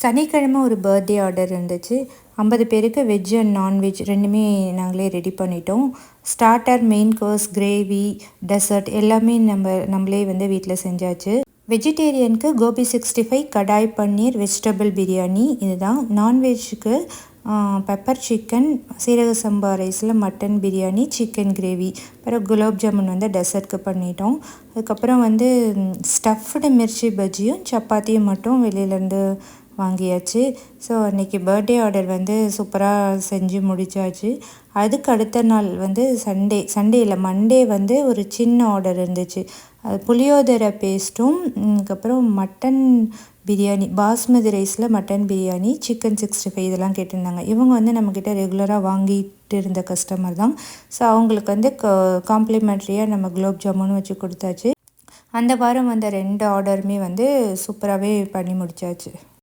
சனிக்கிழமை ஒரு birthday order இருந்துச்சு. 50 பேருக்கு வெஜ் அண்ட் நான்வெஜ் ரெண்டுமே நாங்களே ரெடி பண்ணிட்டோம். Starter, main course, gravy, dessert எல்லாமே நம்மளே வீட்டில் செஞ்சாச்சு. வெஜிடேரியனுக்கு கோபி 65, கடாய் பன்னீர், வெஜிடபிள் பிரியாணி இதுதான். நான்வெஜ்ஜுக்கு பெப்பர் சிக்கன், சீரக சம்பா ரைஸில் மட்டன் பிரியாணி, சிக்கன் கிரேவி, அப்புறம் குலாப் ஜாமுன் டெசர்ட்க்கு பண்ணிட்டோம். அதுக்கப்புறம் ஸ்டஃப்டு மிர்ச்சி பஜ்ஜியும் சப்பாத்தியும் மட்டும் வெளியிலேருந்து வாங்கியாச்சு. ஸோ அன்றைக்கி பர்த்டே ஆர்டர் சூப்பராக செஞ்சு முடித்தாச்சு. அதுக்கு அடுத்த நாள் சண்டே இல்லை மண்டே ஒரு சின்ன ஆர்டர் இருந்துச்சு. அது புளியோதரை பேஸ்ட்டும், அதுக்கப்புறம் மட்டன் பிரியாணி, பாஸ்மதி ரைஸில் மட்டன் பிரியாணி, சிக்கன் 65 இதெல்லாம் கேட்டிருந்தாங்க. இவங்க நம்மக்கிட்ட ரெகுலராக வாங்கிட்டு இருந்த கஸ்டமர் தான். ஸோ அவங்களுக்கு காம்ப்ளிமெண்ட்ரியாக நம்ம குலோப் ஜாமுன் வச்சு கொடுத்தாச்சு. அந்த வாரம் 2 ஆர்டருமே சூப்பராகவே பண்ணி முடித்தாச்சு.